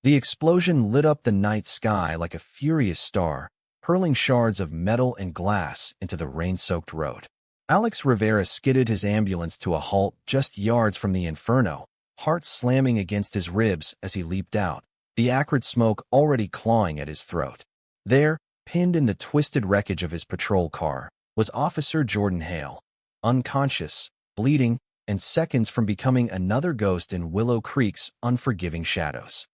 The explosion lit up the night sky like a furious star, hurling shards of metal and glass into the rain-soaked road. Alex Rivera skidded his ambulance to a halt just yards from the inferno, heart slamming against his ribs as he leaped out, the acrid smoke already clawing at his throat. There, pinned in the twisted wreckage of his patrol car, was Officer Jordan Hale, unconscious, bleeding, and seconds from becoming another ghost in Willow Creek's unforgiving shadows.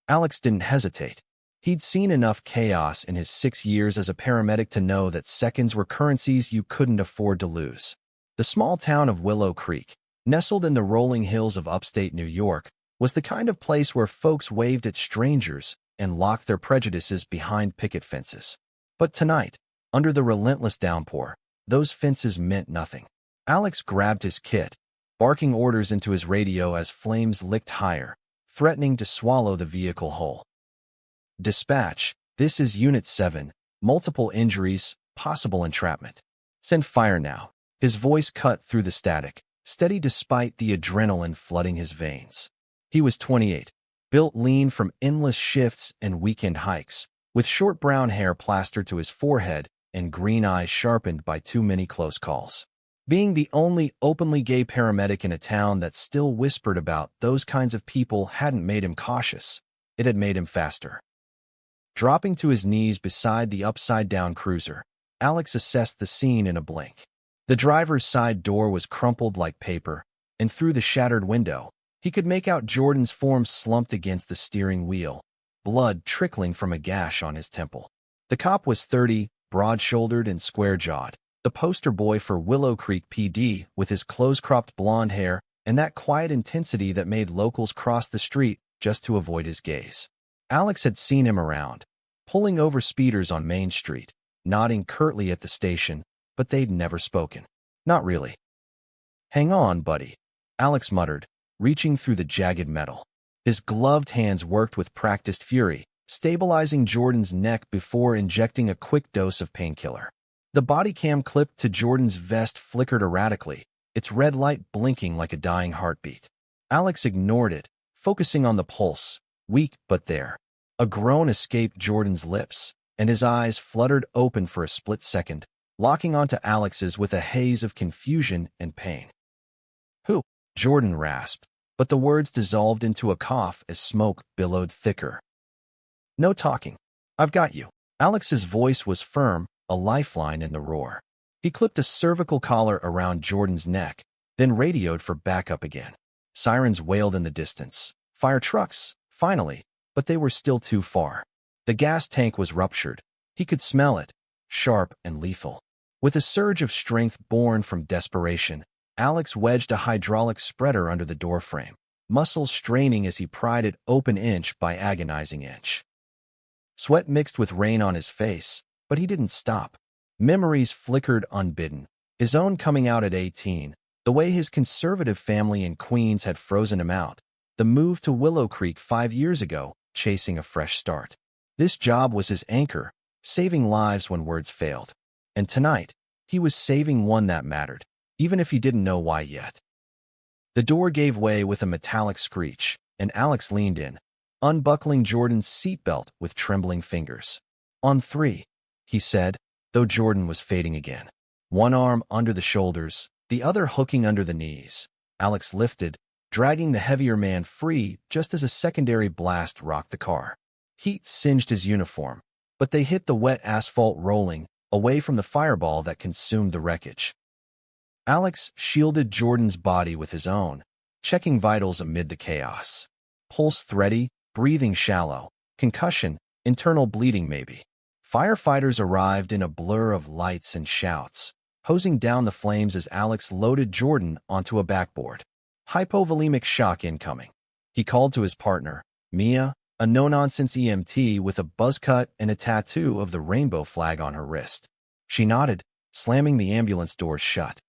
Alex didn't hesitate. He'd seen enough chaos in his 6 years as a paramedic to know that seconds were currencies you couldn't afford to lose. The small town of Willow Creek, nestled in the rolling hills of upstate New York, was the kind of place where folks waved at strangers and locked their prejudices behind picket fences. But tonight, under the relentless downpour, those fences meant nothing. Alex grabbed his kit, barking orders into his radio as flames licked higher, threatening to swallow the vehicle whole. Dispatch, this is Unit 7, multiple injuries, possible entrapment. Send fire now. His voice cut through the static, steady despite the adrenaline flooding his veins. He was 28, built lean from endless shifts and weekend hikes, with short brown hair plastered to his forehead and green eyes sharpened by too many close calls. Being the only openly gay paramedic in a town that still whispered about those kinds of people hadn't made him cautious. It had made him faster. Dropping to his knees beside the upside-down cruiser, Alex assessed the scene in a blink. The driver's side door was crumpled like paper, and through the shattered window, he could make out Jordan's form slumped against the steering wheel, blood trickling from a gash on his temple. The cop was 30, broad-shouldered and square-jawed, the poster boy for Willow Creek PD, with his close-cropped blonde hair and that quiet intensity that made locals cross the street just to avoid his gaze. Alex had seen him around, pulling over speeders on Main Street, nodding curtly at the station, but they'd never spoken. Not really. "Hang on, buddy," Alex muttered, reaching through the jagged metal. His gloved hands worked with practiced fury, stabilizing Jordan's neck before injecting a quick dose of painkiller. The body cam clipped to Jordan's vest flickered erratically, its red light blinking like a dying heartbeat. Alex ignored it, focusing on the pulse, weak but there. A groan escaped Jordan's lips, and his eyes fluttered open for a split second, locking onto Alex's with a haze of confusion and pain. "Who?" Jordan rasped, but the words dissolved into a cough as smoke billowed thicker. "No talking. I've got you." Alex's voice was firm, a lifeline in the roar. He clipped a cervical collar around Jordan's neck, then radioed for backup again. Sirens wailed in the distance. Fire trucks, finally, but they were still too far. The gas tank was ruptured. He could smell it, sharp and lethal. With a surge of strength born from desperation, Alex wedged a hydraulic spreader under the doorframe, muscles straining as he pried it open inch by agonizing inch. Sweat mixed with rain on his face, but he didn't stop. Memories flickered unbidden, his own coming out at 18, the way his conservative family in Queens had frozen him out, the move to Willow Creek 5 years ago, chasing a fresh start. This job was his anchor, saving lives when words failed. And tonight, he was saving one that mattered, even if he didn't know why yet. The door gave way with a metallic screech, and Alex leaned in, unbuckling Jordan's seatbelt with trembling fingers. "On 3, he said, though Jordan was fading again. One arm under the shoulders, the other hooking under the knees. Alex lifted, dragging the heavier man free just as a secondary blast rocked the car. Heat singed his uniform, but they hit the wet asphalt rolling, away from the fireball that consumed the wreckage. Alex shielded Jordan's body with his own, checking vitals amid the chaos. Pulse thready, breathing shallow, concussion, internal bleeding maybe. Firefighters arrived in a blur of lights and shouts, hosing down the flames as Alex loaded Jordan onto a backboard. Hypovolemic shock incoming. He called to his partner, Mia, a no-nonsense EMT with a buzz cut and a tattoo of the rainbow flag on her wrist. She nodded, slamming the ambulance doors shut.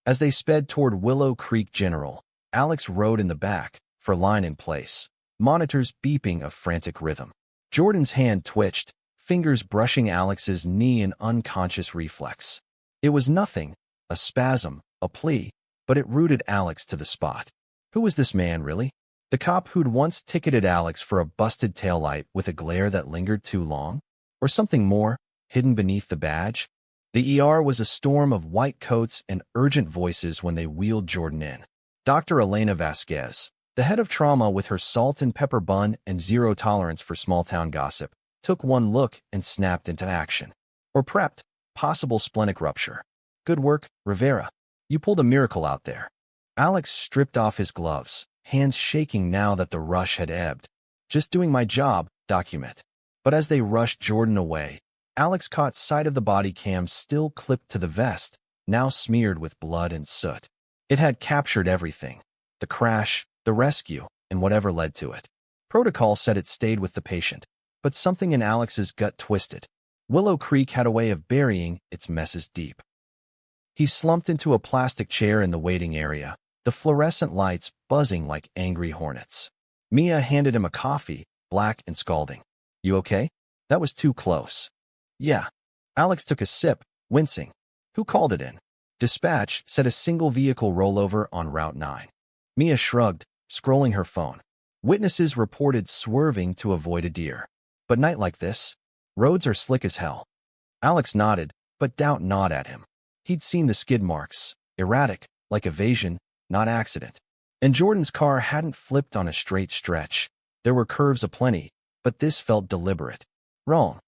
As they sped toward Willow Creek General, Alex rode in the back, for line in place, monitors beeping a frantic rhythm. Jordan's hand twitched, fingers brushing Alex's knee in unconscious reflex. It was nothing, a spasm, a plea, but it rooted Alex to the spot. Who was this man, really? The cop who'd once ticketed Alex for a busted taillight with a glare that lingered too long? Or something more, hidden beneath the badge? The ER was a storm of white coats and urgent voices when they wheeled Jordan in. Dr. Elena Vasquez, the head of trauma with her salt and pepper bun and zero tolerance for small-town gossip, took one look and snapped into action. Or prepped, possible splenic rupture. Good work, Rivera. You pulled a miracle out there. Alex stripped off his gloves, hands shaking now that the rush had ebbed. Just doing my job, document. But as they rushed Jordan away, Alex caught sight of the body cam still clipped to the vest, now smeared with blood and soot. It had captured everything. The crash, the rescue, and whatever led to it. Protocol said it stayed with the patient, but something in Alex's gut twisted. Willow Creek had a way of burying its messes deep. He slumped into a plastic chair in the waiting area, the fluorescent lights buzzing like angry hornets. Mia handed him a coffee, black and scalding. You okay? That was too close. Yeah. Alex took a sip, wincing. Who called it in? Dispatch said a single vehicle rollover on Route 9. Mia shrugged, scrolling her phone. Witnesses reported swerving to avoid a deer. But night like this, roads are slick as hell. Alex nodded, but doubt gnawed at him. He'd seen the skid marks, erratic, like evasion, not accident. And Jordan's car hadn't flipped on a straight stretch. There were curves aplenty, but this felt deliberate. Wrong.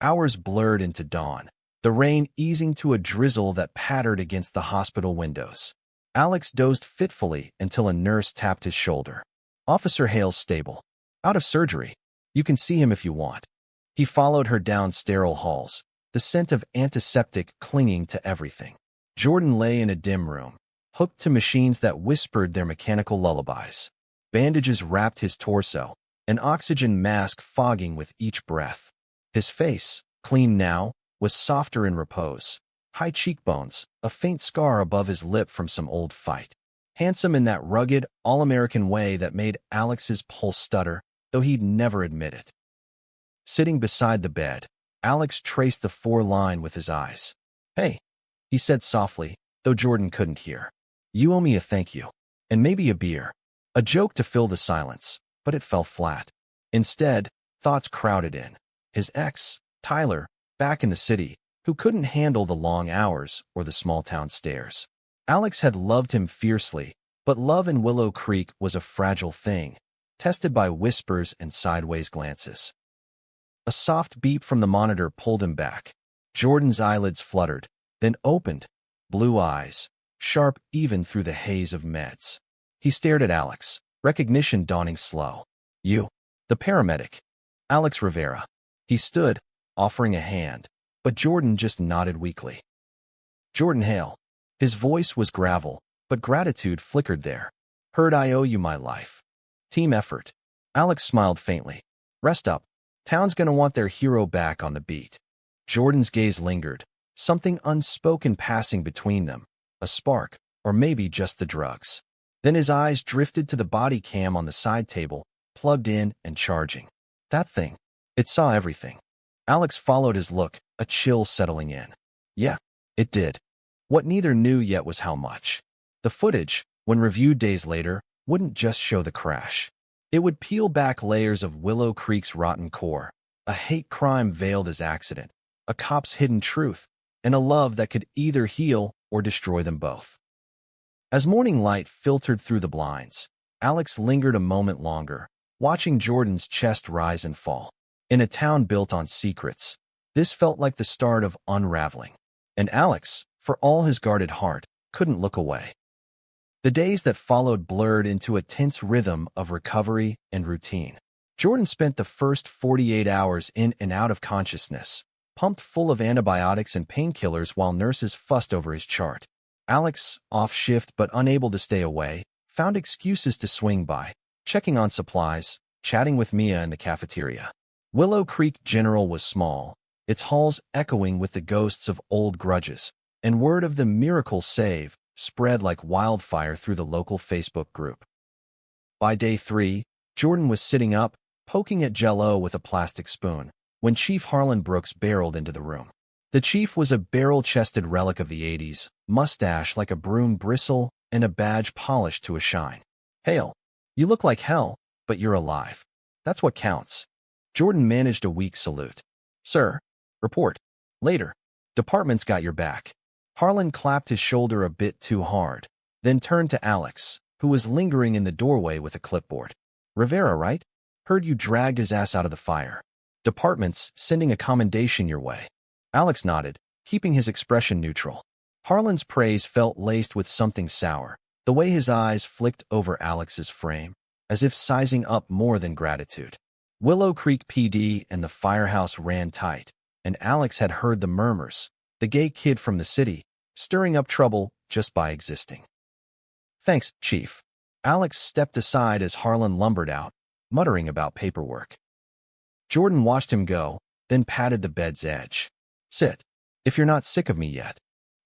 Hours blurred into dawn, the rain easing to a drizzle that pattered against the hospital windows. Alex dozed fitfully until a nurse tapped his shoulder. Officer Hale's stable. Out of surgery. You can see him if you want. He followed her down sterile halls, the scent of antiseptic clinging to everything. Jordan lay in a dim room, hooked to machines that whispered their mechanical lullabies. Bandages wrapped his torso, an oxygen mask fogging with each breath. His face, clean now, was softer in repose. High cheekbones, a faint scar above his lip from some old fight. Handsome in that rugged, all-American way that made Alex's pulse stutter, though he'd never admit it. Sitting beside the bed, Alex traced the 4-line with his eyes. Hey, he said softly, though Jordan couldn't hear. You owe me a thank you. And maybe a beer. A joke to fill the silence, but it fell flat. Instead, thoughts crowded in. His ex, Tyler, back in the city, who couldn't handle the long hours or the small-town stares. Alex had loved him fiercely, but love in Willow Creek was a fragile thing, tested by whispers and sideways glances. A soft beep from the monitor pulled him back. Jordan's eyelids fluttered, then opened, blue eyes, sharp even through the haze of meds. He stared at Alex, recognition dawning slow. You. The paramedic. Alex Rivera. He stood, offering a hand, but Jordan just nodded weakly. Jordan Hale. His voice was gravel, but gratitude flickered there. Heard I owe you my life. Team effort. Alex smiled faintly. Rest up. Town's gonna want their hero back on the beat. Jordan's gaze lingered, something unspoken passing between them, a spark, or maybe just the drugs. Then his eyes drifted to the body cam on the side table, plugged in and charging. That thing. It saw everything. Alex followed his look, a chill settling in. Yeah, it did. What neither knew yet was how much. The footage, when reviewed days later, wouldn't just show the crash. It would peel back layers of Willow Creek's rotten core, a hate crime veiled as accident, a cop's hidden truth, and a love that could either heal or destroy them both. As morning light filtered through the blinds, Alex lingered a moment longer, watching Jordan's chest rise and fall. In a town built on secrets, this felt like the start of unraveling. And Alex, for all his guarded heart, couldn't look away. The days that followed blurred into a tense rhythm of recovery and routine. Jordan spent the first 48 hours in and out of consciousness, pumped full of antibiotics and painkillers while nurses fussed over his chart. Alex, off shift but unable to stay away, found excuses to swing by, checking on supplies, chatting with Mia in the cafeteria. Willow Creek General was small, its halls echoing with the ghosts of old grudges, and word of the miracle save spread like wildfire through the local Facebook group. By day 3, Jordan was sitting up, poking at Jell-O with a plastic spoon, when Chief Harlan Brooks barreled into the room. The chief was a barrel-chested relic of the 80s, mustache like a broom bristle, and a badge polished to a shine. Hail. You look like hell, but you're alive. That's what counts. Jordan managed a weak salute. Sir. Report. Later. Department's got your back. Harlan clapped his shoulder a bit too hard, then turned to Alex, who was lingering in the doorway with a clipboard. Rivera, right? Heard you dragged his ass out of the fire. Department's sending a commendation your way. Alex nodded, keeping his expression neutral. Harlan's praise felt laced with something sour, the way his eyes flicked over Alex's frame, as if sizing up more than gratitude. Willow Creek PD and the firehouse ran tight, and Alex had heard the murmurs, the gay kid from the city, stirring up trouble just by existing. Thanks, Chief. Alex stepped aside as Harlan lumbered out, muttering about paperwork. Jordan watched him go, then patted the bed's edge. Sit. If you're not sick of me yet.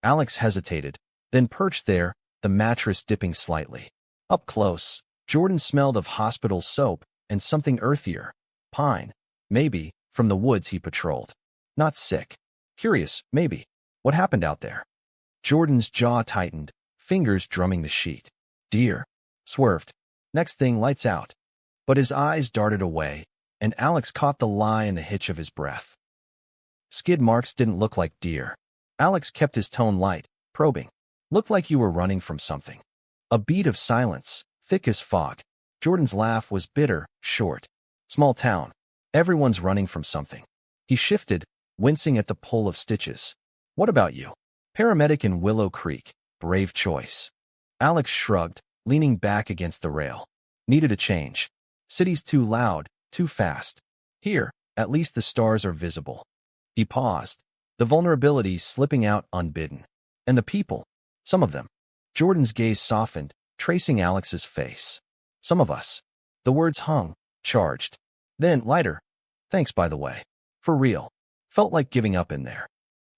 Alex hesitated, then perched there, the mattress dipping slightly. Up close, Jordan smelled of hospital soap and something earthier. Pine, maybe, from the woods he patrolled. Not sick. Curious, maybe. What happened out there? Jordan's jaw tightened, fingers drumming the sheet. Deer. Swerved. Next thing, lights out. But his eyes darted away, and Alex caught the lie in the hitch of his breath. Skid marks didn't look like deer. Alex kept his tone light, probing. Looked like you were running from something. A beat of silence, thick as fog. Jordan's laugh was bitter, short. Small town. Everyone's running from something. He shifted, wincing at the pull of stitches. What about you? Paramedic in Willow Creek. Brave choice. Alex shrugged, leaning back against the rail. Needed a change. City's too loud, too fast. Here, at least the stars are visible. He paused, the vulnerability slipping out unbidden. And the people, some of them. Jordan's gaze softened, tracing Alex's face. Some of us. The words hung, charged. Then, lighter. Thanks, by the way. For real. Felt like giving up in there.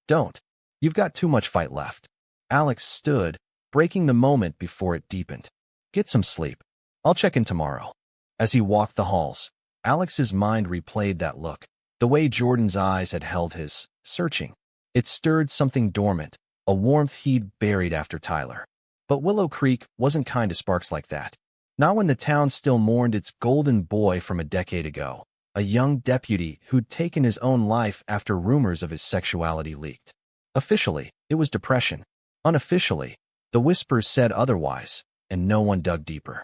Don't. You've got too much fight left. Alex stood, breaking the moment before it deepened. Get some sleep. I'll check in tomorrow. As he walked the halls, Alex's mind replayed that look, the way Jordan's eyes had held his, searching. It stirred something dormant, a warmth he'd buried after Tyler. But Willow Creek wasn't kind to sparks like that. Not when the town still mourned its golden boy from a decade ago, a young deputy who'd taken his own life after rumors of his sexuality leaked. Officially, it was depression. Unofficially, the whispers said otherwise, and no one dug deeper.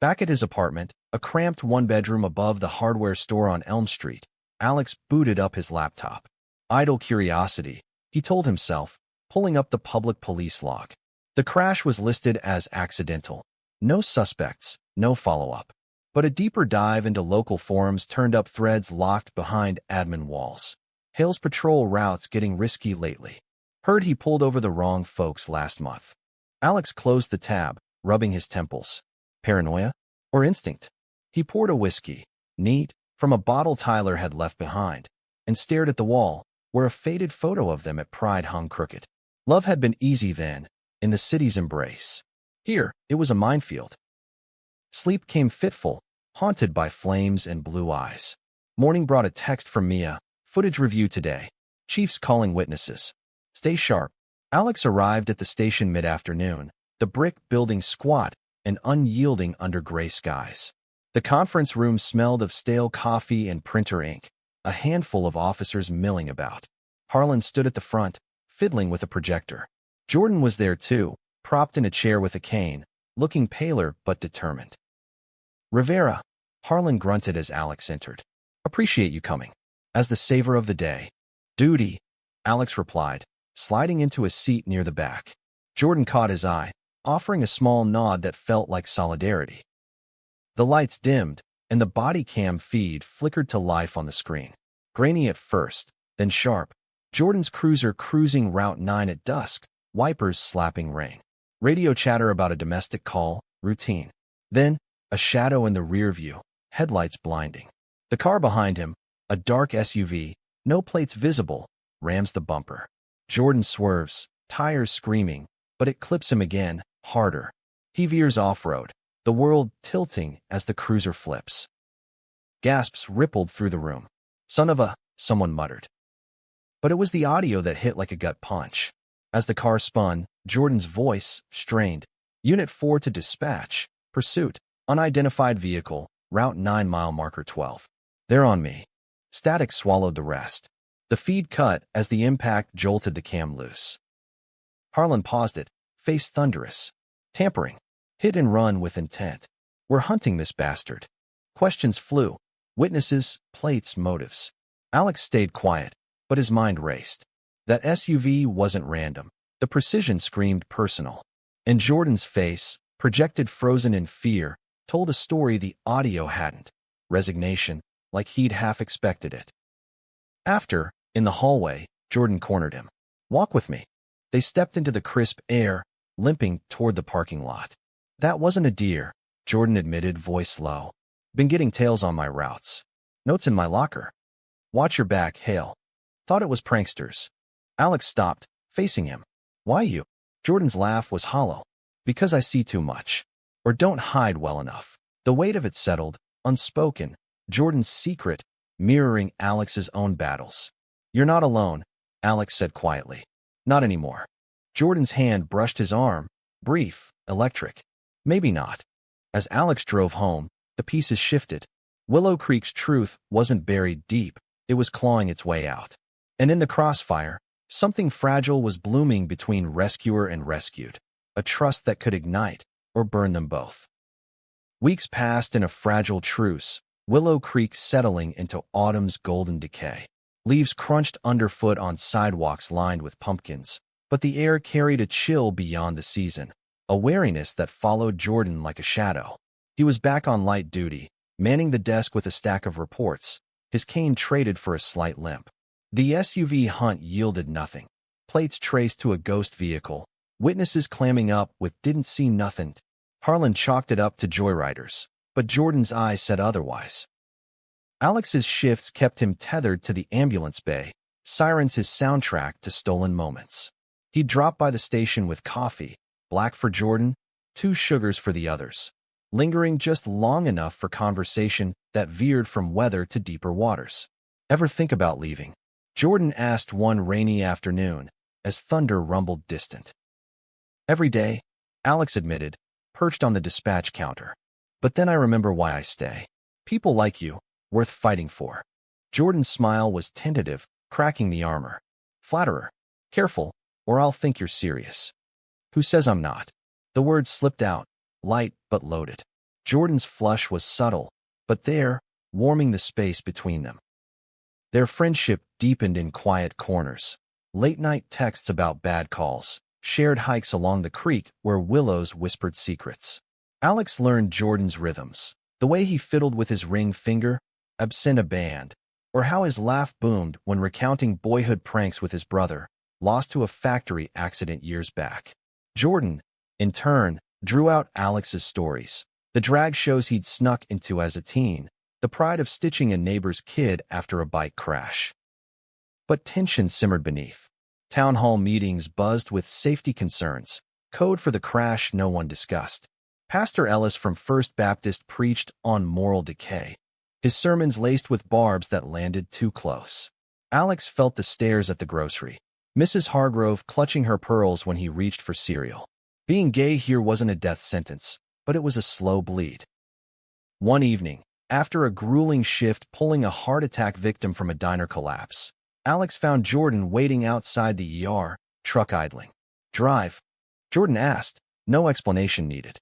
Back at his apartment, a cramped one-bedroom above the hardware store on Elm Street, Alex booted up his laptop. Idle curiosity, he told himself, pulling up the public police log. The crash was listed as accidental. No suspects, no follow-up. But a deeper dive into local forums turned up threads locked behind admin walls. Hale's patrol routes getting risky lately. Heard he pulled over the wrong folks last month. Alex closed the tab, rubbing his temples. Paranoia? Or instinct? He poured a whiskey, neat, from a bottle Tyler had left behind, and stared at the wall, where a faded photo of them at Pride hung crooked. Love had been easy then, in the city's embrace. Here, it was a minefield. Sleep came fitful, haunted by flames and blue eyes. Morning brought a text from Mia. Footage review today. Chiefs calling witnesses. Stay sharp. Alex arrived at the station mid-afternoon, the brick building squat and unyielding under gray skies. The conference room smelled of stale coffee and printer ink, a handful of officers milling about. Harlan stood at the front, fiddling with a projector. Jordan was there too, propped in a chair with a cane, looking paler but determined. Rivera, Harlan grunted as Alex entered. Appreciate you coming. As the savor of the day. Duty, Alex replied, sliding into a seat near the back. Jordan caught his eye, offering a small nod that felt like solidarity. The lights dimmed, and the body cam feed flickered to life on the screen. Grainy at first, then sharp. Jordan's cruiser cruising Route 9 at dusk, wipers slapping rain. Radio chatter about a domestic call, routine. Then, a shadow in the rear view, headlights blinding. The car behind him, a dark SUV, no plates visible, rams the bumper. Jordan swerves, tires screaming, but it clips him again, harder. He veers off-road, the world tilting as the cruiser flips. Gasps rippled through the room. Son of a, someone muttered. But it was the audio that hit like a gut punch. As the car spun, Jordan's voice strained. Unit 4 to dispatch. Pursuit. Unidentified vehicle, route 9 mile marker 12. They're on me. Static swallowed the rest. The feed cut as the impact jolted the cam loose. Harlan paused it, face thunderous. Tampering. Hit and run with intent. We're hunting this bastard. Questions flew. Witnesses, plates, motives. Alex stayed quiet, but his mind raced. That SUV wasn't random. The precision screamed personal. And Jordan's face, projected frozen in fear, told a story the audio hadn't. Resignation, like he'd half expected it. After, in the hallway, Jordan cornered him. Walk with me. They stepped into the crisp air, limping toward the parking lot. That wasn't a deer, Jordan admitted, voice low. Been getting tails on my routes. Notes in my locker. Watch your back, Hale. Thought it was pranksters. Alex stopped, facing him. Why you? Jordan's laugh was hollow. Because I see too much. Or don't hide well enough. The weight of it settled, unspoken, Jordan's secret, mirroring Alex's own battles. You're not alone, Alex said quietly. Not anymore. Jordan's hand brushed his arm, brief, electric. Maybe not. As Alex drove home, the pieces shifted. Willow Creek's truth wasn't buried deep, it was clawing its way out. And in the crossfire, something fragile was blooming between rescuer and rescued, a trust that could ignite or burn them both. Weeks passed in a fragile truce, Willow Creek settling into autumn's golden decay. Leaves crunched underfoot on sidewalks lined with pumpkins, but the air carried a chill beyond the season, a wariness that followed Jordan like a shadow. He was back on light duty, manning the desk with a stack of reports, his cane traded for a slight limp. The SUV hunt yielded nothing. Plates traced to a ghost vehicle, witnesses clamming up with didn't see nothing. Harlan chalked it up to joyriders, but Jordan's eye said otherwise. Alex's shifts kept him tethered to the ambulance bay, sirens his soundtrack to stolen moments. He'd drop by the station with coffee, black for Jordan, 2 sugars for the others, lingering just long enough for conversation that veered from weather to deeper waters. Ever think about leaving? Jordan asked one rainy afternoon, as thunder rumbled distant. Every day, Alex admitted, perched on the dispatch counter. But then I remember why I stay. People like you, worth fighting for. Jordan's smile was tentative, cracking the armor. Flatterer. Careful, or I'll think you're serious. Who says I'm not? The words slipped out, light but loaded. Jordan's flush was subtle, but there, warming the space between them. Their friendship deepened in quiet corners. Late-night texts about bad calls, shared hikes along the creek where willows whispered secrets. Alex learned Jordan's rhythms, the way he fiddled with his ring finger, absent a band, or how his laugh boomed when recounting boyhood pranks with his brother, lost to a factory accident years back. Jordan, in turn, drew out Alex's stories, the drag shows he'd snuck into as a teen, the pride of stitching a neighbor's kid after a bike crash. But tension simmered beneath. Town hall meetings buzzed with safety concerns, code for the crash no one discussed. Pastor Ellis from First Baptist preached on moral decay, his sermons laced with barbs that landed too close. Alex felt the stares at the grocery, Mrs. Hargrove clutching her pearls when he reached for cereal. Being gay here wasn't a death sentence, but it was a slow bleed. One evening, after a grueling shift pulling a heart attack victim from a diner collapse, Alex found Jordan waiting outside the ER, truck idling. Drive? Jordan asked, no explanation needed.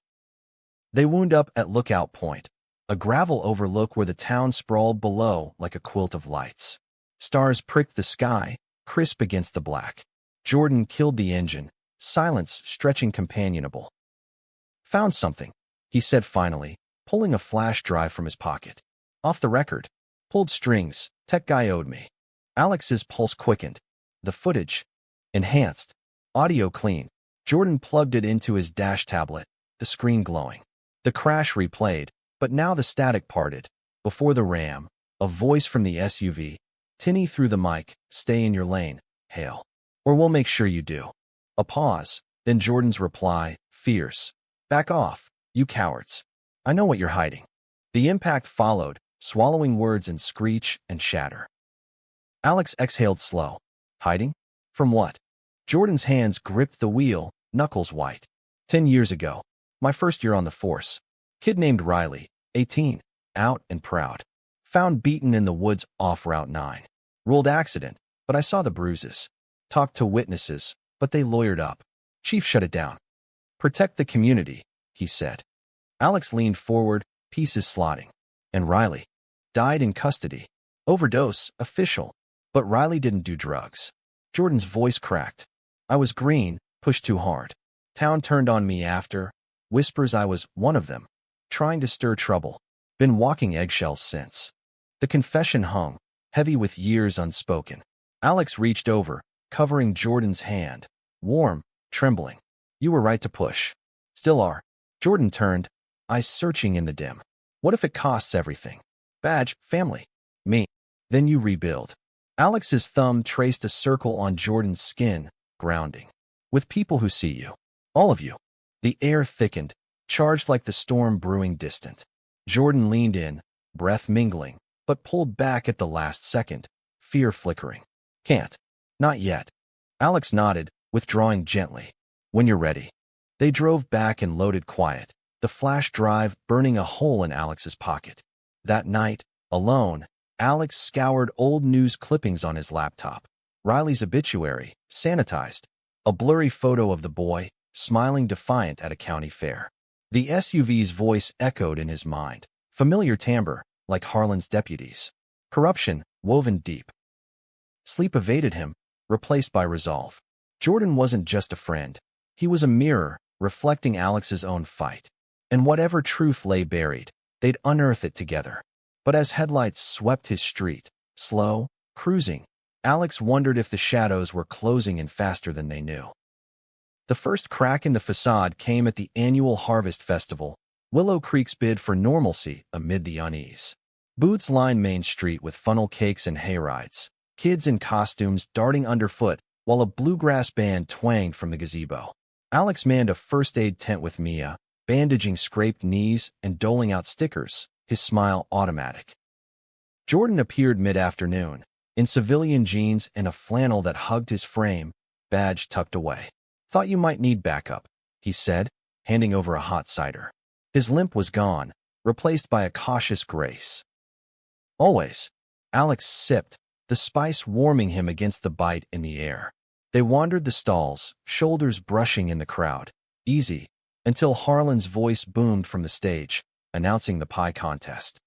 They wound up at Lookout Point, a gravel overlook where the town sprawled below like a quilt of lights. Stars pricked the sky, crisp against the black. Jordan killed the engine, silence stretching companionable. Found something, he said finally, pulling a flash drive from his pocket. Off the record. Pulled strings, tech guy owed me. Alex's pulse quickened. The footage. Enhanced. Audio clean. Jordan plugged it into his dash tablet, the screen glowing. The crash replayed, but now the static parted. Before the ram, a voice from the SUV. Tinny through the mic, stay in your lane, Hale. Or we'll make sure you do. A pause, then Jordan's reply, fierce. Back off, you cowards. I know what you're hiding. The impact followed, swallowing words in screech and shatter. Alex exhaled slow. Hiding? From what? Jordan's hands gripped the wheel, knuckles white. 10 years ago. My first year on the force. Kid named Riley, 18, out and proud. Found beaten in the woods off Route 9. Ruled accident, but I saw the bruises. Talked to witnesses, but they lawyered up. Chief shut it down. Protect the community, he said. Alex leaned forward, pieces slotting. And Riley died in custody. Overdose, official. But Riley didn't do drugs. Jordan's voice cracked. I was green, pushed too hard. Town turned on me after. Whispers I was one of them. Trying to stir trouble. Been walking eggshells since. The confession hung, heavy with years unspoken. Alex reached over, covering Jordan's hand. Warm, trembling. You were right to push. Still are. Jordan turned, eyes searching in the dim. What if it costs everything? Badge, family. Me. Then you rebuild. Alex's thumb traced a circle on Jordan's skin, grounding. With people who see you. All of you. The air thickened, charged like the storm brewing distant. Jordan leaned in, breath mingling, but pulled back at the last second, fear flickering. Can't. Not yet. Alex nodded, withdrawing gently. When you're ready. They drove back and loaded quiet, the flash drive burning a hole in Alex's pocket. That night, alone, Alex scoured old news clippings on his laptop. Riley's obituary, sanitized. A blurry photo of the boy, smiling defiant at a county fair. The SUV's voice echoed in his mind. Familiar timbre, like Harlan's deputies. Corruption, woven deep. Sleep evaded him, replaced by resolve. Jordan wasn't just a friend. He was a mirror, reflecting Alex's own fight. And whatever truth lay buried, they'd unearth it together. But as headlights swept his street, slow, cruising, Alex wondered if the shadows were closing in faster than they knew. The first crack in the facade came at the annual Harvest Festival, Willow Creek's bid for normalcy amid the unease. Booths lined Main Street with funnel cakes and hayrides, kids in costumes darting underfoot while a bluegrass band twanged from the gazebo. Alex manned a first aid tent with Mia, bandaging scraped knees and doling out stickers, his smile automatic. Jordan appeared mid-afternoon, in civilian jeans and a flannel that hugged his frame, badge tucked away. Thought you might need backup, he said, handing over a hot cider. His limp was gone, replaced by a cautious grace. Always. Alex sipped, the spice warming him against the bite in the air. They wandered the stalls, shoulders brushing in the crowd. Easy, until Harlan's voice boomed from the stage, announcing the pie contest.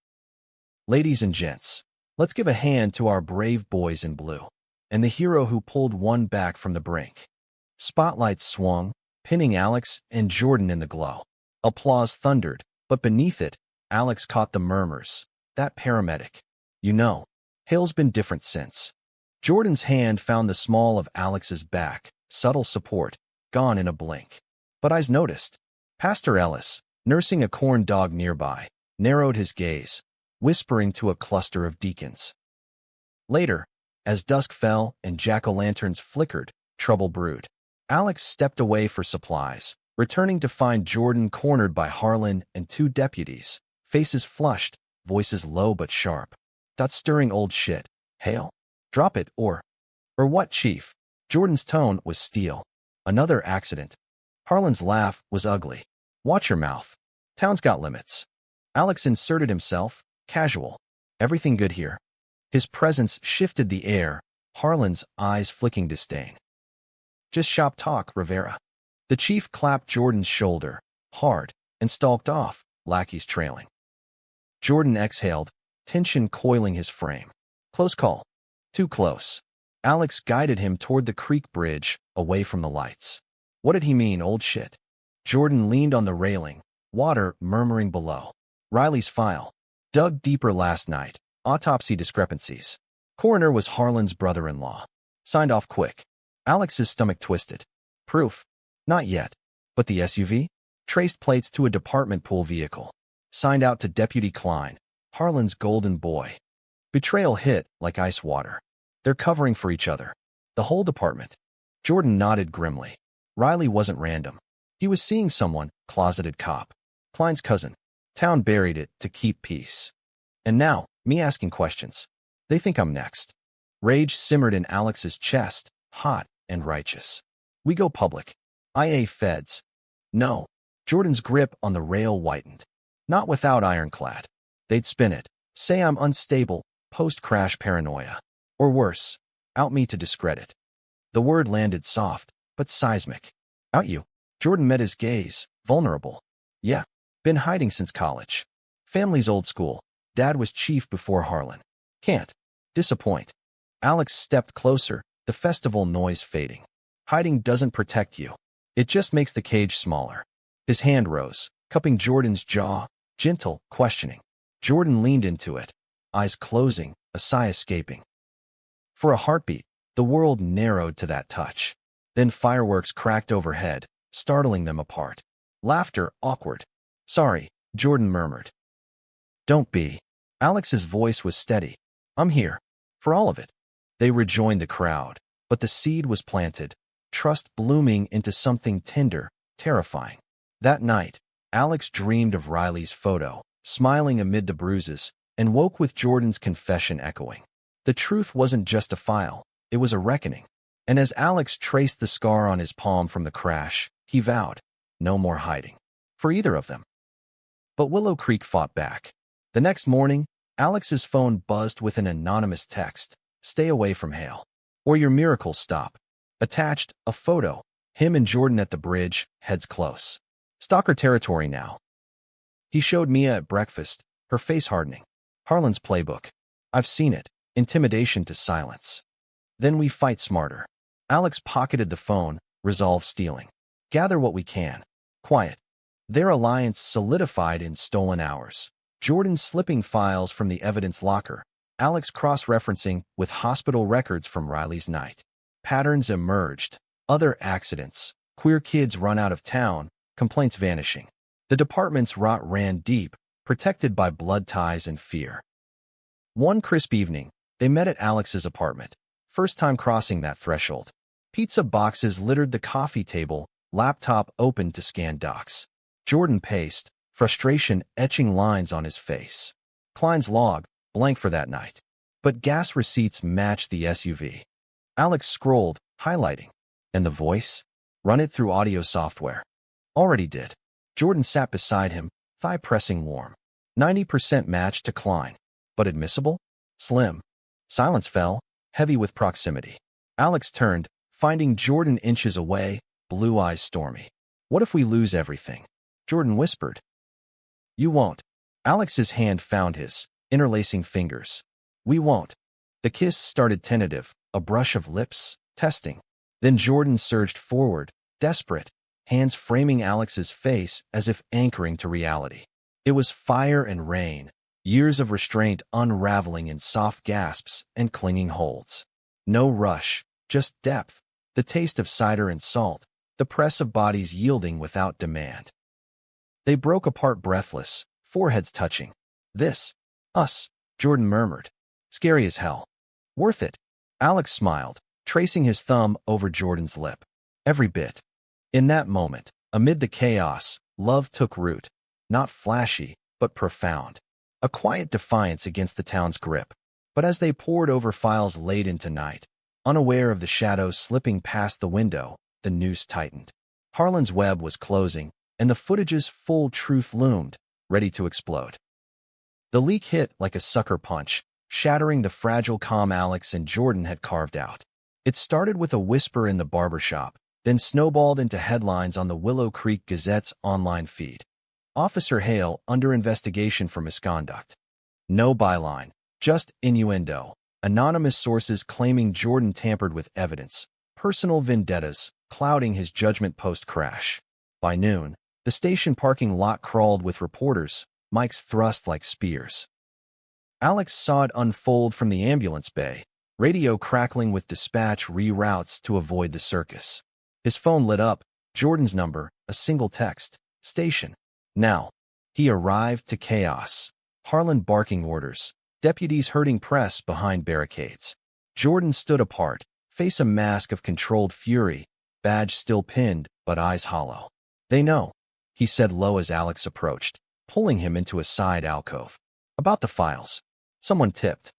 Ladies and gents, let's give a hand to our brave boys in blue, and the hero who pulled one back from the brink. Spotlights swung, pinning Alex and Jordan in the glow. Applause thundered, but beneath it, Alex caught the murmurs. That paramedic. You know, Hale's been different since. Jordan's hand found the small of Alex's back, subtle support, gone in a blink. But eyes noticed. Pastor Ellis, nursing a corn dog nearby, narrowed his gaze, whispering to a cluster of deacons. Later, as dusk fell and jack-o'-lanterns flickered, trouble brewed. Alex stepped away for supplies, returning to find Jordan cornered by Harlan and two deputies, faces flushed, voices low but sharp. That's stirring old shit. Hale? Drop it, or what, Chief? Jordan's tone was steel. Another accident. Harlan's laugh was ugly. Watch your mouth. Town's got limits. Alex inserted himself, casual. Everything good here. His presence shifted the air, Harlan's eyes flicking disdain. Just shop talk, Rivera. The chief clapped Jordan's shoulder, hard, and stalked off, lackeys trailing. Jordan exhaled, tension coiling his frame. Close call. Too close. Alex guided him toward the creek bridge, away from the lights. What did he mean, old shit? Jordan leaned on the railing, water murmuring below. Riley's file. Dug deeper last night. Autopsy discrepancies. Coroner was Harlan's brother-in-law. Signed off quick. Alex's stomach twisted. Proof? Not yet. But the SUV? Traced plates to a department pool vehicle. Signed out to Deputy Klein, Harlan's golden boy. Betrayal hit like ice water. They're covering for each other. The whole department. Jordan nodded grimly. Riley wasn't random. He was seeing someone, closeted cop. Klein's cousin. Town buried it to keep peace. And now, me asking questions. They think I'm next. Rage simmered in Alex's chest, hot and righteous. We go public. IA feds. No. Jordan's grip on the rail whitened. Not without ironclad. They'd spin it, say I'm unstable, post-crash paranoia. Or worse, out me to discredit. The word landed soft, but seismic. Out you. Jordan met his gaze, vulnerable. Yeah, been hiding since college. Family's old school. Dad was chief before Harlan. Can't disappoint. Alex stepped closer, the festival noise fading. Hiding doesn't protect you. It just makes the cage smaller. His hand rose, cupping Jordan's jaw, gentle, questioning. Jordan leaned into it, eyes closing, a sigh escaping. For a heartbeat, the world narrowed to that touch. Then fireworks cracked overhead, startling them apart. Laughter awkward. Sorry, Jordan murmured. Don't be. Alex's voice was steady. I'm here. For all of it. They rejoined the crowd, but the seed was planted, trust blooming into something tender, terrifying. That night, Alex dreamed of Riley's photo, smiling amid the bruises, and woke with Jordan's confession echoing. The truth wasn't just a file, it was a reckoning. And as Alex traced the scar on his palm from the crash, he vowed, no more hiding. For either of them. But Willow Creek fought back. The next morning, Alex's phone buzzed with an anonymous text, stay away from Hale. Or your miracles stop. Attached, a photo, him and Jordan at the bridge, heads close. Stalker territory now. He showed Mia at breakfast, her face hardening. Harlan's playbook. I've seen it. Intimidation to silence. Then we fight smarter. Alex pocketed the phone, resolve stealing. Gather what we can. Quiet. Their alliance solidified in stolen hours. Jordan slipping files from the evidence locker. Alex cross-referencing with hospital records from Riley's night. Patterns emerged. Other accidents. Queer kids run out of town. Complaints vanishing. The department's rot ran deep, protected by blood ties and fear. One crisp evening, they met at Alex's apartment. First time crossing that threshold. Pizza boxes littered the coffee table, laptop open to scan docs. Jordan paced, frustration etching lines on his face. Klein's log, blank for that night. But gas receipts matched the SUV. Alex scrolled, highlighting. And the voice? Run it through audio software. Already did. Jordan sat beside him, thigh pressing warm. 90% match to Klein. But admissible? Slim. Silence fell, heavy with proximity. Alex turned, finding Jordan inches away, blue eyes stormy. What if we lose everything? Jordan whispered. You won't. Alex's hand found his, interlacing fingers. We won't. The kiss started tentative, a brush of lips, testing. Then Jordan surged forward, desperate, hands framing Alex's face as if anchoring to reality. It was fire and rain, years of restraint unraveling in soft gasps and clinging holds. No rush, just depth, the taste of cider and salt, the press of bodies yielding without demand. They broke apart breathless, foreheads touching. This, us, Jordan murmured. Scary as hell. Worth it. Alex smiled, tracing his thumb over Jordan's lip. Every bit. In that moment, amid the chaos, love took root. Not flashy, but profound. A quiet defiance against the town's grip. But as they pored over files late into night, unaware of the shadows slipping past the window, the noose tightened. Harlan's web was closing, and the footage's full truth loomed, ready to explode. The leak hit like a sucker punch, shattering the fragile calm Alex and Jordan had carved out. It started with a whisper in the barbershop, then snowballed into headlines on the Willow Creek Gazette's online feed. Officer Hale under investigation for misconduct. No byline, just innuendo. Anonymous sources claiming Jordan tampered with evidence. Personal vendettas clouding his judgment post-crash. By noon, the station parking lot crawled with reporters, mics thrust like spears. Alex saw it unfold from the ambulance bay, radio crackling with dispatch reroutes to avoid the circus. His phone lit up, Jordan's number, a single text, station. Now, he arrived to chaos. Harlan barking orders, deputies herding press behind barricades. Jordan stood apart, face a mask of controlled fury, badge still pinned, but eyes hollow. They know, he said low as Alex approached, pulling him into a side alcove. About the files. Someone tipped.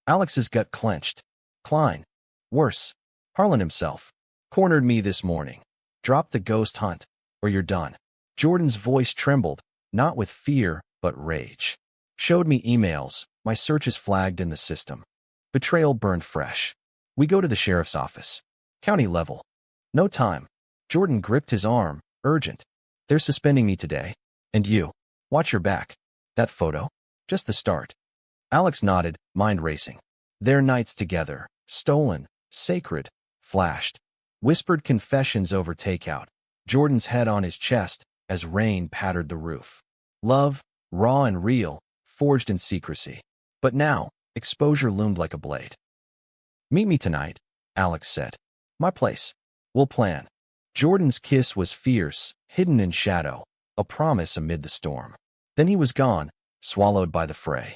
Alex's gut clenched. Klein. Worse. Harlan himself. Cornered me this morning. Drop the ghost hunt, or you're done. Jordan's voice trembled, not with fear, but rage. Showed me emails. My search is flagged in the system. Betrayal burned fresh. We go to the sheriff's office. County level. No time. Jordan gripped his arm. Urgent. They're suspending me today. And you. Watch your back. That photo? Just the start. Alex nodded, mind racing. Their nights together. Stolen. Sacred. Flashed. Whispered confessions over takeout. Jordan's head on his chest as rain pattered the roof. Love, raw and real, forged in secrecy. But now, exposure loomed like a blade. Meet me tonight, Alex said. My place. We'll plan. Jordan's kiss was fierce, hidden in shadow, a promise amid the storm. Then he was gone, swallowed by the fray.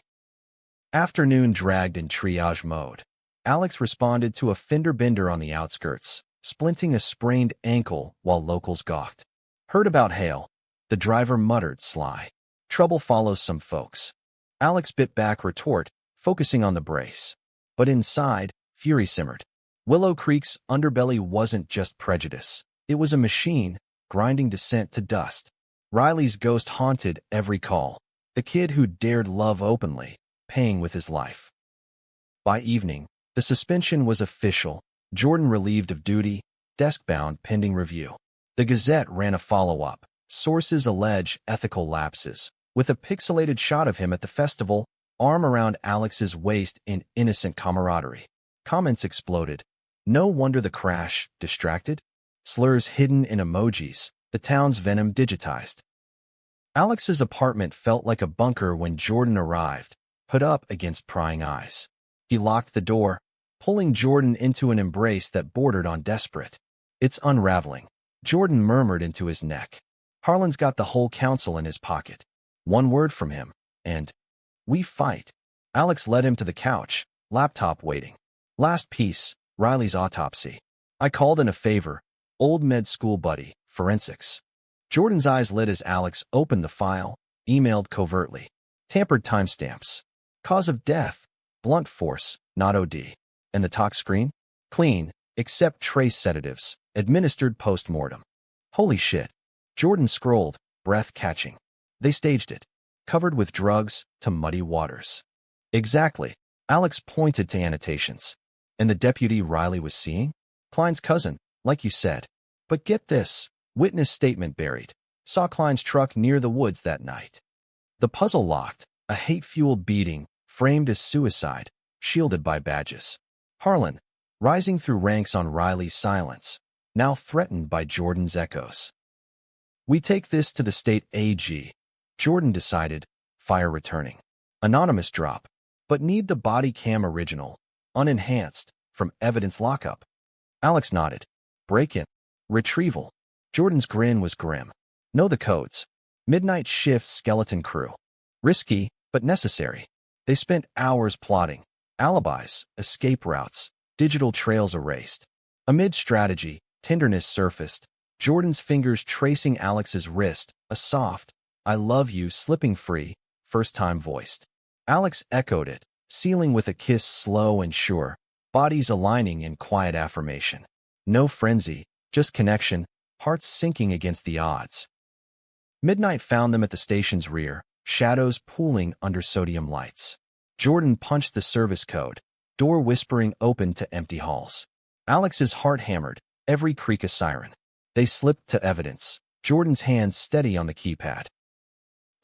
Afternoon dragged in triage mode. Alex responded to a fender bender on the outskirts, splinting a sprained ankle while locals gawked. Heard about Hale. The driver muttered sly. Trouble follows some folks. Alex bit back retort, focusing on the brace. But inside, fury simmered. Willow Creek's underbelly wasn't just prejudice. It was a machine, grinding dissent to dust. Riley's ghost haunted every call. The kid who dared love openly, paying with his life. By evening, the suspension was official. Jordan relieved of duty, desk-bound pending review. The Gazette ran a follow-up. Sources allege ethical lapses, with a pixelated shot of him at the festival, arm around Alex's waist in innocent camaraderie. Comments exploded. No wonder the crash, distracted? Slurs hidden in emojis, the town's venom digitized. Alex's apartment felt like a bunker when Jordan arrived, put up against prying eyes. He locked the door, pulling Jordan into an embrace that bordered on desperate. It's unraveling, Jordan murmured into his neck. Harlan's got the whole council in his pocket. One word from him, and we fight. Alex led him to the couch, laptop waiting. Last piece, Riley's autopsy. I called in a favor, old med school buddy, forensics. Jordan's eyes lit as Alex opened the file, emailed covertly. Tampered timestamps. Cause of death, blunt force, not OD. And the talk screen? Clean, except trace sedatives, administered post-mortem. Holy shit. Jordan scrolled, breath catching. They staged it. Covered with drugs to muddy waters. Exactly. Alex pointed to annotations. And the deputy Riley was seeing? Klein's cousin, like you said. But get this. Witness statement buried. Saw Klein's truck near the woods that night. The puzzle locked. A hate-fueled beating, framed as suicide, shielded by badges. Harlan, rising through ranks on Riley's silence, now threatened by Jordan's echoes. We take this to the state AG. Jordan decided, fire returning. Anonymous drop, but need the body cam original, unenhanced, from evidence lockup. Alex nodded. Break-in. Retrieval. Jordan's grin was grim. Know the codes. Midnight shift skeleton crew. Risky, but necessary. They spent hours plotting. Alibis, escape routes, digital trails erased. Amid strategy, tenderness surfaced. Jordan's fingers tracing Alex's wrist, a soft, I love you slipping free, first time voiced. Alex echoed it, sealing with a kiss slow and sure, bodies aligning in quiet affirmation. No frenzy, just connection, hearts sinking against the odds. Midnight found them at the station's rear, shadows pooling under sodium lights. Jordan punched the service code, door whispering open to empty halls. Alex's heart hammered, every creak a siren. They slipped to evidence, Jordan's hands steady on the keypad.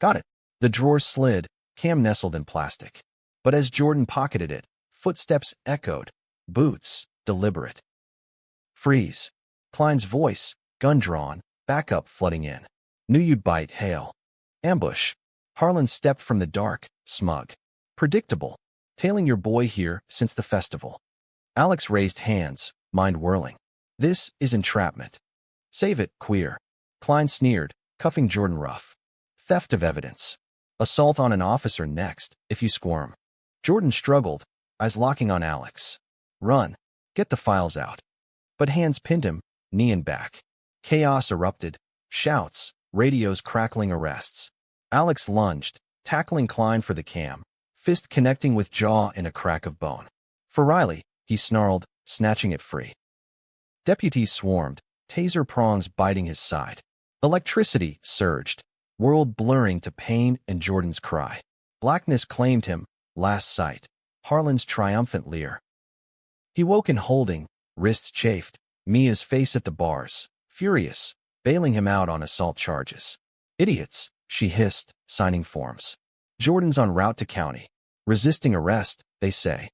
Got it. The drawer slid, cam nestled in plastic. But as Jordan pocketed it, footsteps echoed, boots, deliberate. Freeze. Klein's voice, gun drawn, backup flooding in. Knew you'd bite, Hale. Ambush. Harlan stepped from the dark, smug. Predictable. Tailing your boy here since the festival. Alex raised hands, mind whirling. This is entrapment. Save it, queer. Klein sneered, cuffing Jordan rough. Theft of evidence. Assault on an officer next, if you squirm. Jordan struggled, eyes locking on Alex. Run. Get the files out. But hands pinned him, knee and back. Chaos erupted. Shouts, radios crackling arrests. Alex lunged, tackling Klein for the cam, fist connecting with jaw in a crack of bone. For Riley, he snarled, snatching it free. Deputies swarmed, taser prongs biting his side. Electricity surged. world blurring to pain and Jordan's cry. Blackness claimed him, last sight. Harlan's triumphant leer. He woke in holding, wrists chafed, Mia's face at the bars, furious, bailing him out on assault charges. Idiots, she hissed, signing forms. Jordan's en route to county. Resisting arrest, they say.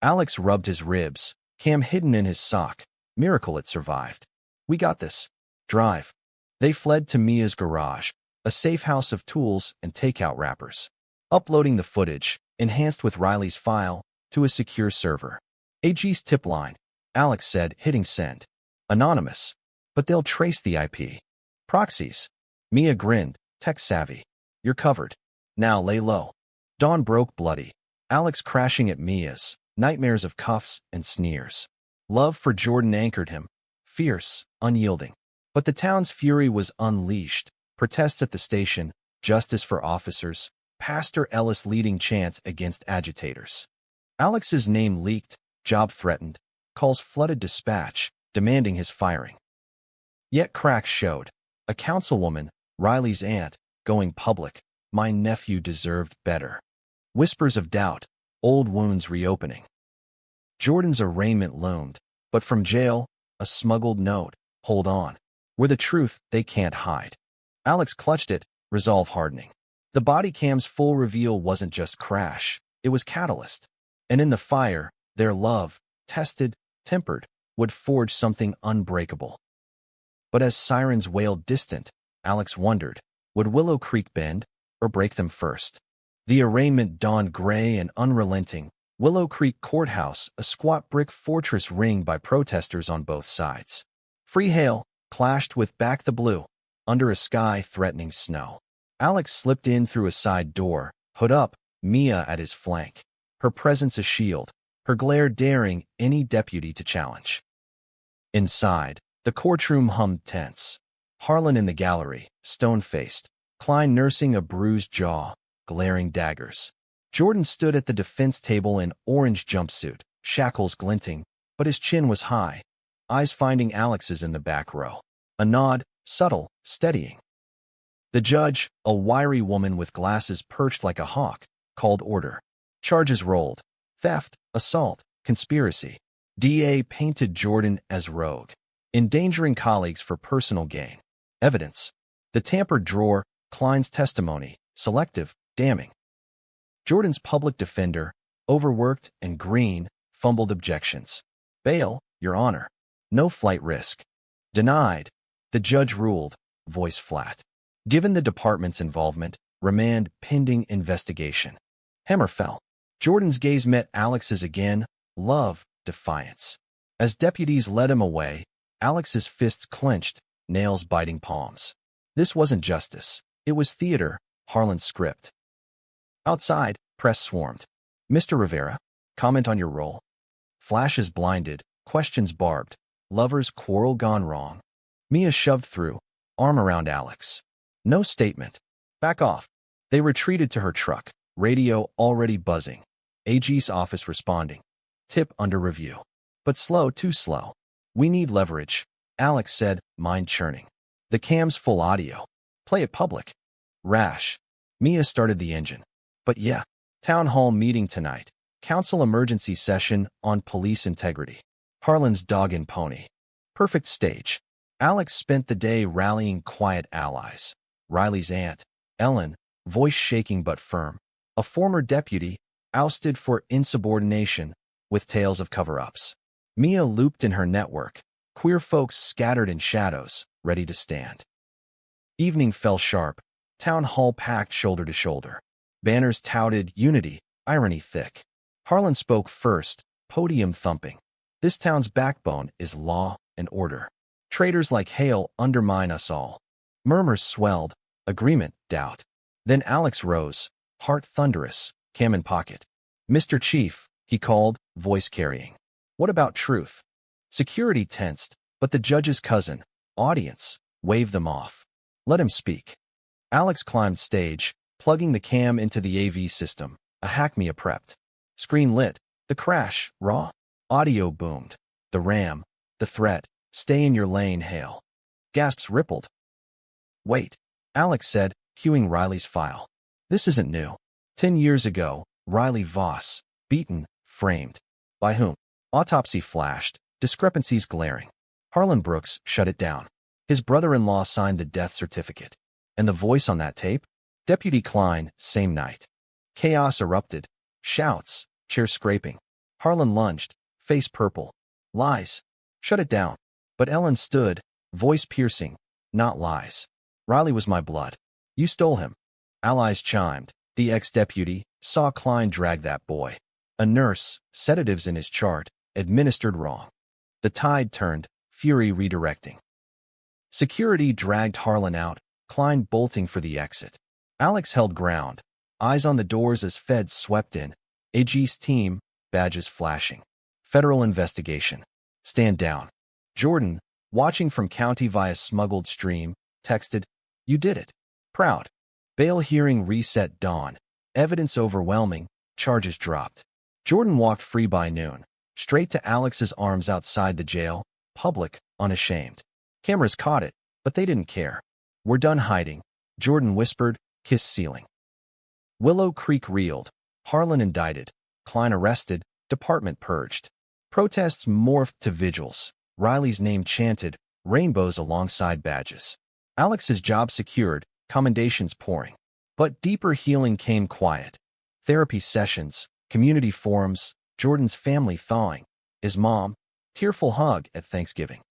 Alex rubbed his ribs, cam hidden in his sock. Miracle it survived. We got this. Drive. They fled to Mia's garage, a safe house of tools and takeout wrappers. Uploading the footage, enhanced with Riley's file, to a secure server. AG's tip line, Alex said, hitting send. Anonymous. But they'll trace the IP. Proxies. Mia grinned, tech-savvy. You're covered. Now lay low. Dawn broke bloody. Alex crashing at Mia's, nightmares of cuffs and sneers. Love for Jordan anchored him, fierce, unyielding. But the town's fury was unleashed. Protests at the station, justice for officers, Pastor Ellis leading chants against agitators. Alex's name leaked, job threatened, calls flooded dispatch, demanding his firing. Yet cracks showed. A councilwoman, Riley's aunt, going public. My nephew deserved better. Whispers of doubt, old wounds reopening. Jordan's arraignment loomed, but from jail, a smuggled note, hold on. We're the truth they can't hide. Alex clutched it, resolve hardening. The body cam's full reveal wasn't just crash, it was catalyst. And in the fire, their love, tested, tempered, would forge something unbreakable. But as sirens wailed distant, Alex wondered, would Willow Creek bend, or break them first? The arraignment dawned gray and unrelenting. Willow Creek Courthouse, a squat brick fortress ringed by protesters on both sides. Free hail clashed with back the blue, under a sky threatening snow. Alex slipped in through a side door, hood up, Mia at his flank. Her presence a shield, her glare daring any deputy to challenge. Inside, the courtroom hummed tense. Harlan in the gallery, stone-faced, Klein nursing a bruised jaw, glaring daggers. Jordan stood at the defense table in orange jumpsuit, shackles glinting, but his chin was high, eyes finding Alex's in the back row. A nod, subtle, steadying. The judge, a wiry woman with glasses perched like a hawk, called order. Charges rolled. Theft, assault, conspiracy. DA painted Jordan as rogue, endangering colleagues for personal gain. Evidence. The tampered drawer, Klein's testimony, selective, damning. Jordan's public defender, overworked and green, fumbled objections. Bail, Your Honor. No flight risk. Denied. The judge ruled, voice flat. Given the department's involvement, remand pending investigation. Hammer fell. Jordan's gaze met Alex's again, love, defiance. As deputies led him away, Alex's fists clenched, nails biting palms. This wasn't justice. It was theater, Harlan's script. Outside, press swarmed. Mr. Rivera, comment on your role. Flashes blinded, questions barbed. Lovers' quarrel gone wrong. Mia shoved through, arm around Alex. No statement. Back off. They retreated to her truck, radio already buzzing. AG's office responding. Tip under review. But slow, too slow. We need leverage, Alex said, mind churning. The cam's full audio. Play it public. Rash. Mia started the engine. But yeah, town hall meeting tonight. Council emergency session on police integrity. Harlan's dog and pony. Perfect stage. Alex spent the day rallying quiet allies. Riley's aunt, Ellen, voice shaking but firm. A former deputy, ousted for insubordination, with tales of cover-ups. Mia looped in her network. Queer folks scattered in shadows, ready to stand. Evening fell sharp. Town hall packed shoulder to shoulder. Banners touted unity, irony thick. Harlan spoke first, podium thumping. This town's backbone is law and order. Traitors like Hale undermine us all. Murmurs swelled, agreement, doubt. Then Alex rose, heart thunderous, cam in pocket. Mr. Chief, he called, voice carrying. What about truth? Security tensed, but the judge's cousin, audience, waved them off. Let him speak. Alex climbed stage, plugging the cam into the AV system, a hackmea prepped. Screen lit, the crash, raw. Audio boomed. The ram, the threat, stay in your lane, Hale. Gasps rippled. Wait, Alex said, cueing Riley's file. This isn't new. 10 years ago, Riley Voss, beaten, framed. By whom? Autopsy flashed, discrepancies glaring. Harlan Brooks shut it down. His brother-in-law signed the death certificate. And the voice on that tape? Deputy Klein, same night. Chaos erupted. Shouts, chair scraping. Harlan lunged, face purple. Lies. Shut it down. But Ellen stood, voice piercing. Not lies. Riley was my blood. You stole him. Allies chimed. The ex-deputy saw Klein drag that boy. A nurse, sedatives in his chart, administered wrong. The tide turned, fury redirecting. Security dragged Harlan out, Klein bolting for the exit. Alex held ground, eyes on the doors as feds swept in. AG's team, badges flashing. Federal investigation. Stand down. Jordan, watching from county via smuggled stream, texted, "You did it. Proud." Bail hearing reset dawn. Evidence overwhelming, charges dropped. Jordan walked free by noon, straight to Alex's arms outside the jail, public, unashamed. Cameras caught it, but they didn't care. "We're done hiding," Jordan whispered, kiss ceiling. Willow Creek reeled. Harlan indicted. Klein arrested. Department purged. Protests morphed to vigils. Riley's name chanted, rainbows alongside badges. Alex's job secured, commendations pouring. But deeper healing came quiet. Therapy sessions, community forums, Jordan's family thawing. His mom, tearful hug at Thanksgiving.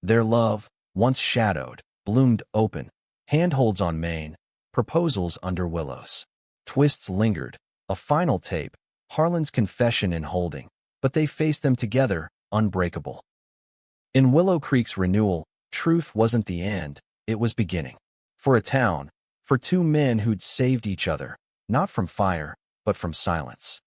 Their love, once shadowed, bloomed open. Handholds on Main, proposals under willows. Twists lingered. A final tape, Harlan's confession in holding. But they faced them together, unbreakable. In Willow Creek's renewal, truth wasn't the end, it was beginning. For a town, for two men who'd saved each other, not from fire, but from silence.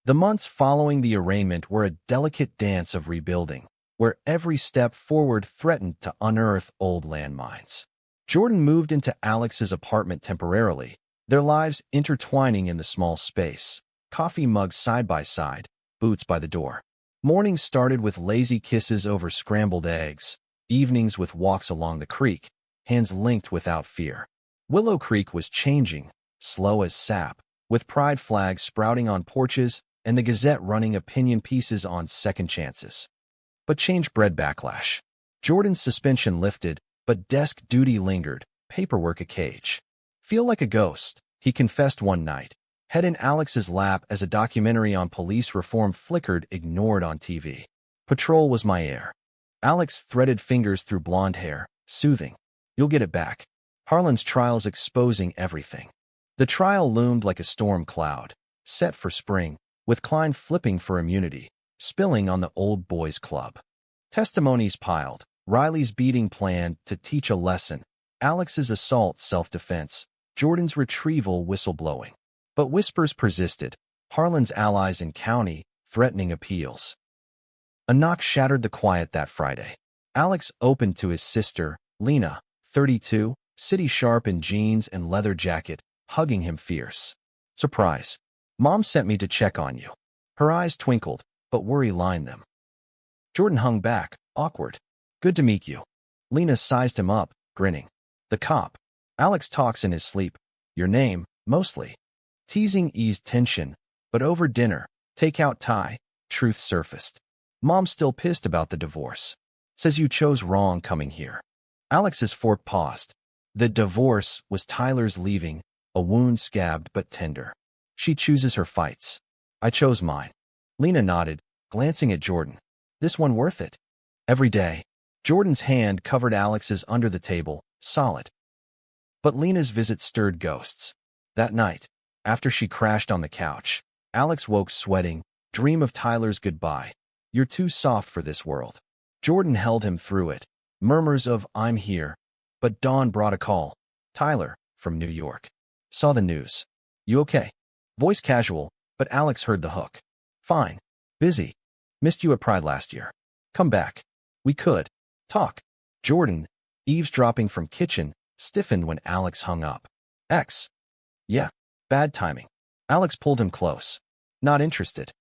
The months following the arraignment were a delicate dance of rebuilding, where every step forward threatened to unearth old landmines. Jordan moved into Alex's apartment temporarily, their lives intertwining in the small space, coffee mugs side by side, boots by the door. Mornings started with lazy kisses over scrambled eggs, evenings with walks along the creek, hands linked without fear. Willow Creek was changing, slow as sap, with pride flags sprouting on porches and the Gazette running opinion pieces on second chances. But change bred backlash. Jordan's suspension lifted, but desk duty lingered, paperwork a cage. "Feel like a ghost," he confessed one night. Head in Alex's lap as a documentary on police reform flickered, ignored on TV. "Patrol was my air." Alex threaded fingers through blonde hair, soothing. "You'll get it back." Harlan's trial's exposing everything. The trial loomed like a storm cloud, set for spring, with Klein flipping for immunity, spilling on the old boys club. Testimonies piled, Riley's beating planned to teach a lesson, Alex's assault self-defense, Jordan's retrieval whistleblowing. But whispers persisted, Harlan's allies in county, threatening appeals. A knock shattered the quiet that Friday. Alex opened to his sister, Lena, 32, city sharp in jeans and leather jacket, hugging him fierce. "Surprise. Mom sent me to check on you." Her eyes twinkled, but worry lined them. Jordan hung back, awkward. "Good to meet you." Lena sized him up, grinning. "The cop." Alex talks in his sleep. "Your name, mostly." Teasing eased tension, but over dinner, takeout tie, truth surfaced. "Mom's still pissed about the divorce. Says you chose wrong coming here." Alex's fork paused. The divorce was Tyler's leaving, a wound scabbed but tender. "She chooses her fights. I chose mine." Lena nodded, glancing at Jordan. "This one worth it?" "Every day." Jordan's hand covered Alex's under the table, solid. But Lena's visit stirred ghosts. That night, after she crashed on the couch, Alex woke sweating, dream of Tyler's goodbye. "You're too soft for this world." Jordan held him through it. Murmurs of "I'm here." But dawn brought a call. Tyler, from New York. Saw the news. "You okay?" Voice casual, but Alex heard the hook. "Fine. Busy. Missed you at Pride last year. Come back. We could. Talk." Jordan, eavesdropping from kitchen, stiffened when Alex hung up. "X. Yeah. Bad timing." Alex pulled him close. "Not interested."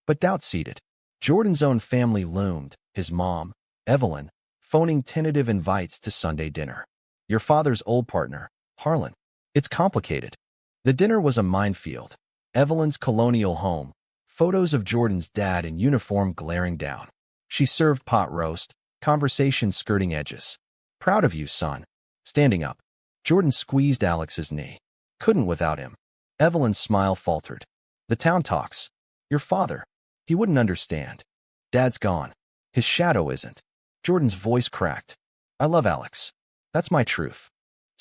But doubt seated. Jordan's own family loomed, his mom, Evelyn, phoning tentative invites to Sunday dinner. "Your father's old partner, Harlan. It's complicated. The dinner was a minefield. Evelyn's colonial home. Photos of Jordan's dad in uniform glaring down. She served pot roast, conversation skirting edges. Proud of you, son. Standing up. Jordan squeezed Alex's knee. Couldn't without him. Evelyn's smile faltered. The town talks. Your father. He wouldn't understand. Dad's gone. His shadow isn't. Jordan's voice cracked. I love Alex. That's my truth.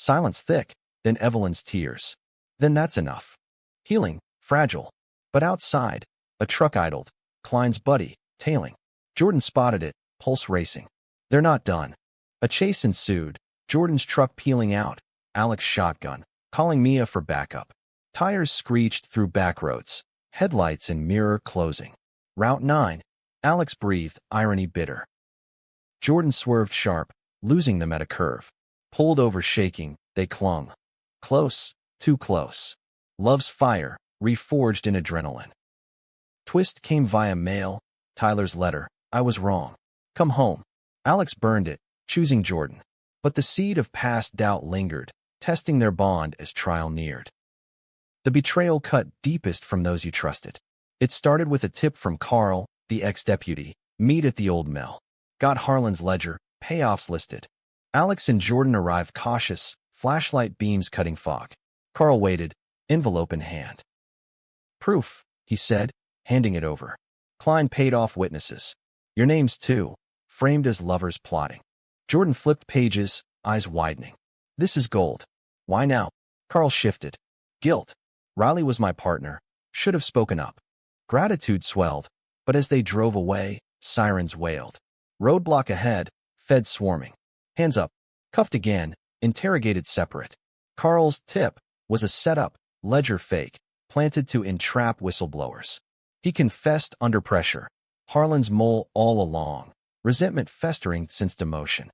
Silence thick, then Evelyn's tears. Then that's enough. Healing, fragile. But outside, a truck idled. Klein's buddy, tailing. Jordan spotted it, pulse racing. They're not done. A chase ensued, Jordan's truck peeling out, Alex shotgun, calling Mia for backup. Tires screeched through back roads, headlights and mirror closing. Route 9. Alex breathed, irony bitter. Jordan swerved sharp, losing them at a curve. Pulled over shaking, they clung. Close, too close. Love's fire, reforged in adrenaline. Twist came via mail, Tyler's letter. I was wrong. Come home. Alex burned it, choosing Jordan. But the seed of past doubt lingered, testing their bond as trial neared. The betrayal cut deepest from those you trusted. It started with a tip from Carl, the ex-deputy. Meet at the old mill. Got Harlan's ledger, payoffs listed. Alex and Jordan arrived cautious, flashlight beams cutting fog. Carl waited, envelope in hand. Proof, he said, handing it over. Klein paid off witnesses. Your names too, framed as lovers plotting. Jordan flipped pages, eyes widening. This is gold. Why now? Carl shifted. Guilt. Riley was my partner. Should have spoken up. Gratitude swelled, but as they drove away, sirens wailed. Roadblock ahead, feds swarming. Hands up. Cuffed again, interrogated separate. Carl's tip was a setup, ledger fake, planted to entrap whistleblowers. He confessed under pressure. Harlan's mole all along, resentment festering since demotion.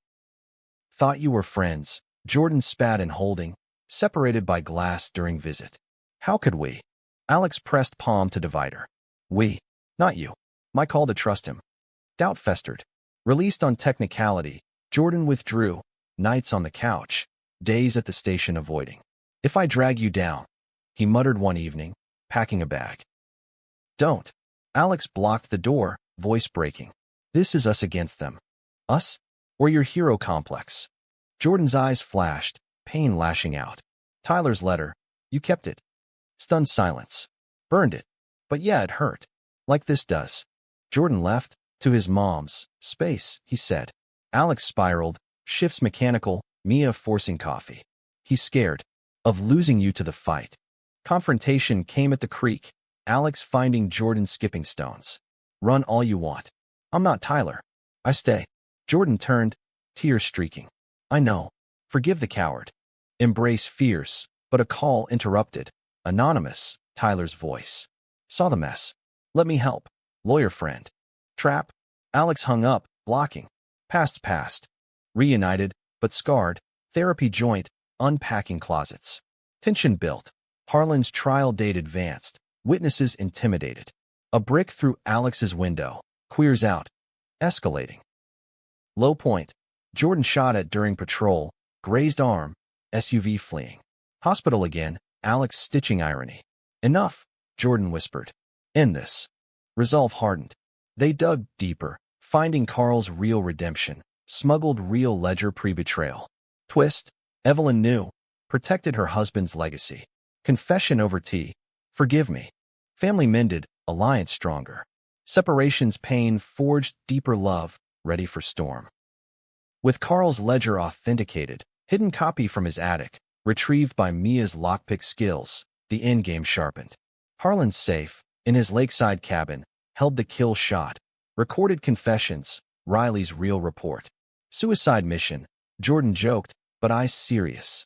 Thought you were friends, Jordan spat in holding, separated by glass during visit. How could we? Alex pressed palm to divider. We, not you. My call to trust him. Doubt festered. Released on technicality, Jordan withdrew, nights on the couch, days at the station avoiding. If I drag you down, he muttered one evening, packing a bag. Don't. Alex blocked the door, voice breaking. This is us against them. Us? Or your hero complex? Jordan's eyes flashed, pain lashing out. Tyler's letter. You kept it. Stunned silence. Burned it. But yeah, it hurt. Like this does. Jordan left, to his mom's. Space, he said. Alex spiraled, shifts mechanical, Mia forcing coffee. He's scared. Of losing you to the fight. Confrontation came at the creek. Alex finding Jordan skipping stones. Run all you want. I'm not Tyler. I stay. Jordan turned, tears streaking. I know. Forgive the coward. Embrace fierce, but a call interrupted. Anonymous, Tyler's voice. Saw the mess. Let me help. Lawyer friend. Trap. Alex hung up, blocking. Past's past. Reunited, but scarred. Therapy joint, unpacking closets. Tension built. Harlan's trial date advanced. Witnesses intimidated. A brick through Alex's window. Queers out. Escalating. Low point. Jordan shot at during patrol. Grazed arm. SUV fleeing. Hospital again. Alex stitching irony. Enough, Jordan whispered. End this. Resolve hardened. They dug deeper, finding Carl's real redemption. Smuggled real ledger pre-betrayal. Twist. Evelyn knew. Protected her husband's legacy. Confession over tea. Forgive me. Family mended, alliance stronger. Separation's pain forged deeper love, ready for storm. With Carl's ledger authenticated, hidden copy from his attic, retrieved by Mia's lockpick skills, the endgame sharpened. Harlan's safe, in his lakeside cabin, held the kill shot. Recorded confessions, Riley's real report. Suicide mission, Jordan joked, but eyes serious.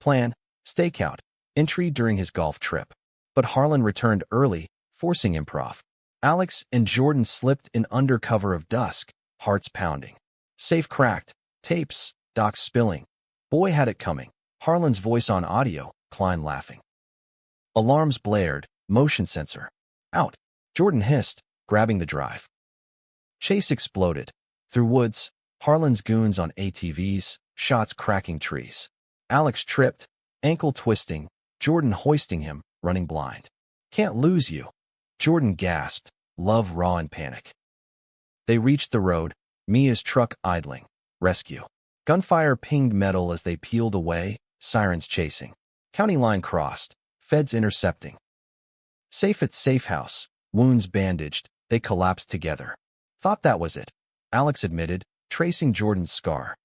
Plan, stakeout, entry during his golf trip. But Harlan returned early, forcing improv. Alex and Jordan slipped in under cover of dusk, hearts pounding. Safe cracked, tapes, docs spilling. Boy had it coming. Harlan's voice on audio, Klein laughing. Alarms blared, motion sensor. Out. Jordan hissed, grabbing the drive. Chase exploded. Through woods, Harlan's goons on ATVs, shots cracking trees. Alex tripped, ankle twisting, Jordan hoisting him, running blind. Can't lose you. Jordan gasped, love raw in panic. They reached the road, Mia's truck idling. Rescue. Gunfire pinged metal as they peeled away, sirens chasing. County line crossed, feds intercepting. Safe at safe house, wounds bandaged, they collapsed together. Thought that was it, Alex admitted, tracing Jordan's scar.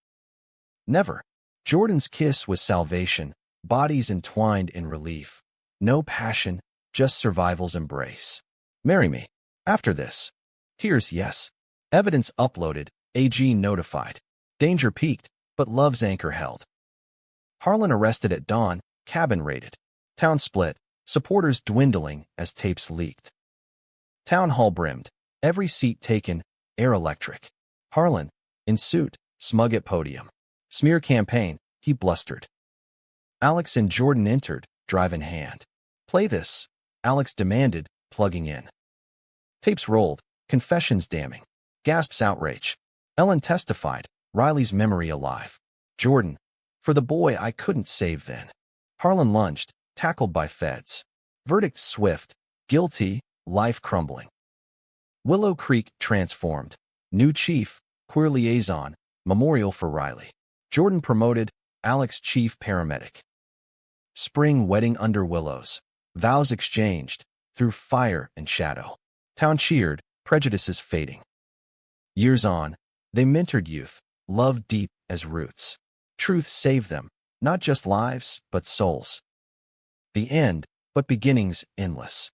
Never. Jordan's kiss was salvation, bodies entwined in relief. No passion, just survival's embrace. Marry me. After this. Tears, yes. Evidence uploaded, AG notified. Danger peaked, but love's anchor held. Harlan arrested at dawn, cabin raided. Town split, supporters dwindling as tapes leaked. Town hall brimmed, every seat taken, air electric. Harlan, in suit, smug at podium. Smear campaign, he blustered. Alex and Jordan entered, drive in hand. Play this, Alex demanded, plugging in. Tapes rolled, confessions damning. Gasps outrage. Ellen testified, Riley's memory alive. Jordan, for the boy I couldn't save then. Harlan lunged, tackled by feds. Verdict swift, guilty, life crumbling. Willow Creek transformed. New chief, queer liaison, memorial for Riley. Jordan promoted, Alex chief paramedic. Spring wedding under willows. Vows exchanged, through fire and shadow. Town cheered, prejudices fading. Years on, they mentored youth, love deep as roots. Truth saved them, not just lives, but souls. The end, but beginnings endless.